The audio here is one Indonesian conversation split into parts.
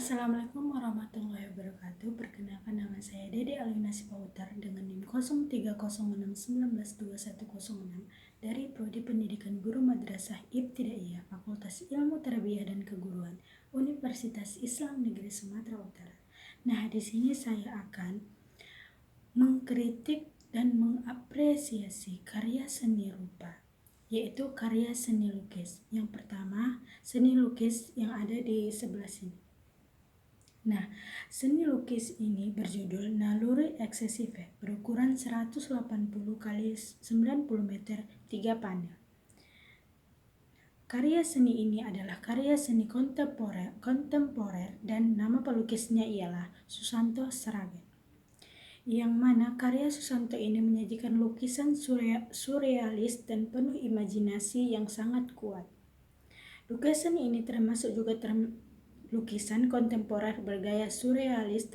Assalamualaikum warahmatullahi wabarakatuh. Perkenalkan, nama saya Dede Alina Sipautar dengan NIM 0306192106 dari Prodi Pendidikan Guru Madrasah Ibtidaiyah Fakultas Ilmu Tarbiyah dan Keguruan Universitas Islam Negeri Sumatera Utara. Nah, di sini saya akan mengkritik dan mengapresiasi karya seni rupa, yaitu karya seni lukis. Yang pertama, seni lukis yang ada di sebelah sini. Nah, seni lukis ini berjudul Naluri Eksesif, berukuran 180 x 90 meter, 3 panel. Karya seni ini adalah karya seni kontemporer dan nama pelukisnya ialah Susanto Sragen. Yang mana karya Susanto ini menyajikan lukisan surrealis dan penuh imajinasi yang sangat kuat. Lukisan ini termasuk juga lukisan kontemporer bergaya surrealis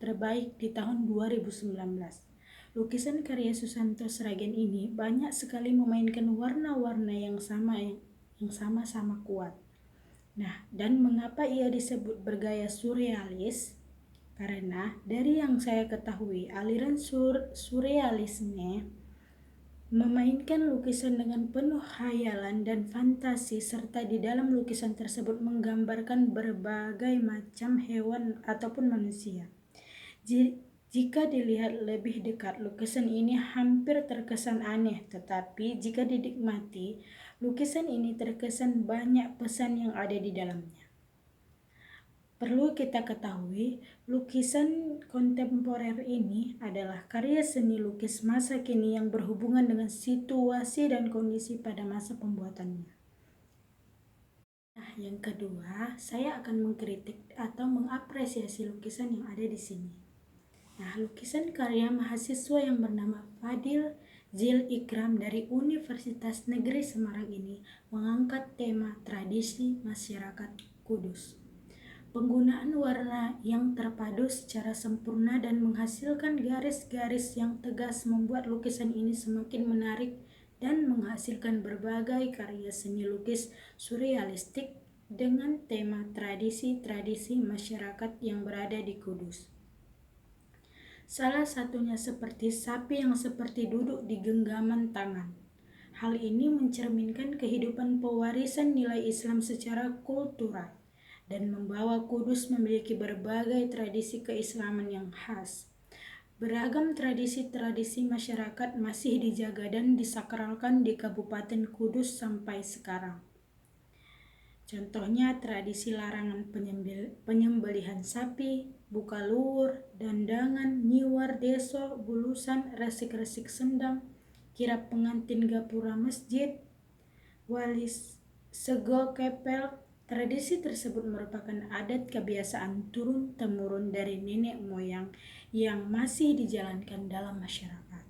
terbaik di tahun 2019. Lukisan karya Susanto Sragen ini banyak sekali memainkan warna-warna yang sama-sama kuat. Nah, dan mengapa ia disebut bergaya surrealis? Karena dari yang saya ketahui, aliran surrealisme memainkan lukisan dengan penuh khayalan dan fantasi, serta di dalam lukisan tersebut menggambarkan berbagai macam hewan ataupun manusia. Jika dilihat lebih dekat, lukisan ini hampir terkesan aneh, tetapi jika dinikmati, lukisan ini terkesan banyak pesan yang ada di dalamnya. Perlu kita ketahui, lukisan kontemporer ini adalah karya seni lukis masa kini yang berhubungan dengan situasi dan kondisi pada masa pembuatannya. Nah, yang kedua, saya akan mengkritik atau mengapresiasi lukisan yang ada di sini. Nah, lukisan karya mahasiswa yang bernama Fadil Zil Ikram dari Universitas Negeri Semarang ini mengangkat tema tradisi masyarakat Kudus. Penggunaan warna yang terpadu secara sempurna dan menghasilkan garis-garis yang tegas membuat lukisan ini semakin menarik dan menghasilkan berbagai karya seni lukis surrealistik dengan tema tradisi-tradisi masyarakat yang berada di Kudus. Salah satunya seperti sapi yang seperti duduk di genggaman tangan. Hal ini mencerminkan kehidupan pewarisan nilai Islam secara kultural dan membawa Kudus memiliki berbagai tradisi keislaman yang khas. Beragam tradisi-tradisi masyarakat masih dijaga dan disakralkan di Kabupaten Kudus sampai sekarang. Contohnya tradisi larangan penyembelihan sapi, buka luhur, dandangan, nyiwar deso, bulusan, resik-resik sendang, kirap pengantin gapura masjid, walis sego kepel. Tradisi tersebut merupakan adat kebiasaan turun-temurun dari nenek moyang yang masih dijalankan dalam masyarakat.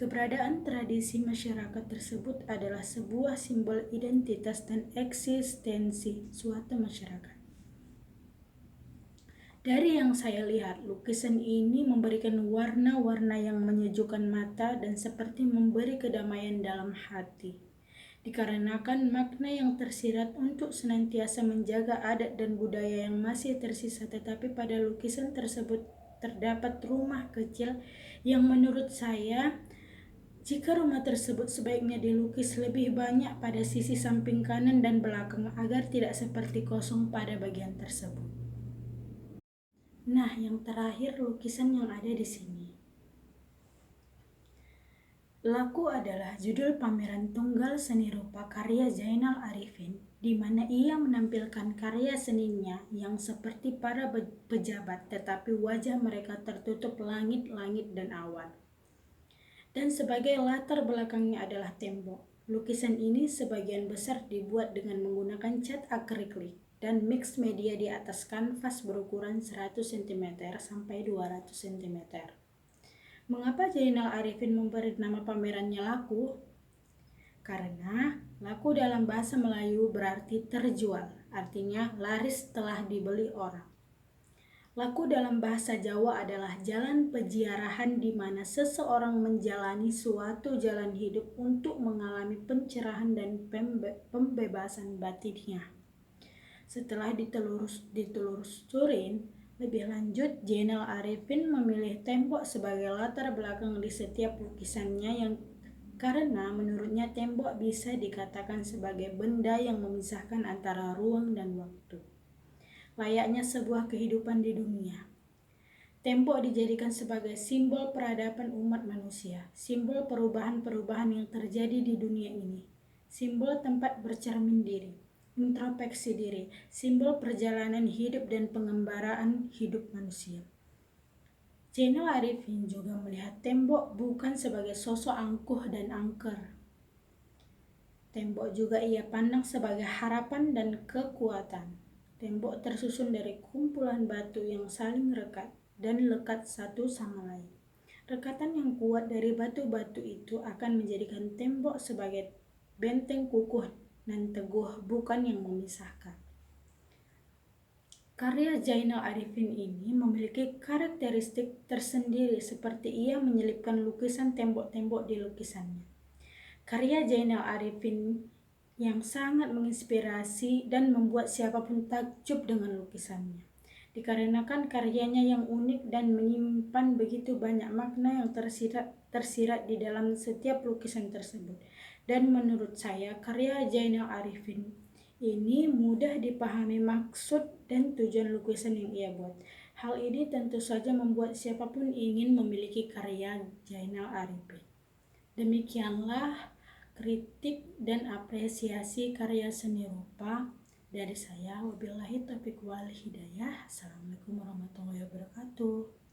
Keberadaan tradisi masyarakat tersebut adalah sebuah simbol identitas dan eksistensi suatu masyarakat. Dari yang saya lihat, lukisan ini memberikan warna-warna yang menyejukkan mata dan seperti memberi kedamaian dalam hati. Dikarenakan makna yang tersirat untuk senantiasa menjaga adat dan budaya yang masih tersisa, tetapi pada lukisan tersebut terdapat rumah kecil yang menurut saya, jika rumah tersebut sebaiknya dilukis lebih banyak pada sisi samping kanan dan belakang agar tidak seperti kosong pada bagian tersebut. Nah, yang terakhir lukisan yang ada di sini. Laku adalah judul pameran tunggal seni rupa karya Zainal Arifin, di mana ia menampilkan karya seninya yang seperti para pejabat, tetapi wajah mereka tertutup langit-langit dan awan. Dan sebagai latar belakangnya adalah tembok. Lukisan ini sebagian besar dibuat dengan menggunakan cat akrilik dan mix media di atas kanvas berukuran 100 cm sampai 200 cm. Mengapa Zainal Arifin memberi nama pamerannya Laku? Karena laku dalam bahasa Melayu berarti terjual, artinya laris setelah dibeli orang. Laku dalam bahasa Jawa adalah jalan peziarahan di mana seseorang menjalani suatu jalan hidup untuk mengalami pencerahan dan pembebasan batinnya. Setelah ditelusurin lebih lanjut, Zainal Arifin memilih tembok sebagai latar belakang di setiap lukisannya karena menurutnya tembok bisa dikatakan sebagai benda yang memisahkan antara ruang dan waktu. Layaknya sebuah kehidupan di dunia. Tembok dijadikan sebagai simbol peradaban umat manusia, simbol perubahan-perubahan yang terjadi di dunia ini, simbol tempat bercermin diri, introspeksi diri, simbol perjalanan hidup dan pengembaraan hidup manusia. Zainal Arifin juga melihat tembok bukan sebagai sosok angkuh dan angker. Tembok juga ia pandang sebagai harapan dan kekuatan. Tembok tersusun dari kumpulan batu yang saling rekat dan lekat satu sama lain. Rekatan yang kuat dari batu-batu itu akan menjadikan tembok sebagai benteng kukuh dan teguh, bukan yang memisahkan. Karya Zainal Arifin ini memiliki karakteristik tersendiri seperti ia menyelipkan lukisan tembok-tembok di lukisannya. Karya Zainal Arifin yang sangat menginspirasi dan membuat siapapun takjub dengan lukisannya. Dikarenakan karyanya yang unik dan menyimpan begitu banyak makna yang tersirat di dalam setiap lukisan tersebut. Dan menurut saya, karya Zainal Arifin ini mudah dipahami maksud dan tujuan lukisan yang ia buat. Hal ini tentu saja membuat siapapun ingin memiliki karya Zainal Arifin. Demikianlah kritik dan apresiasi karya seni rupa dari saya. Wabillahi taufiq wal hidayah. Assalamualaikum warahmatullahi wabarakatuh.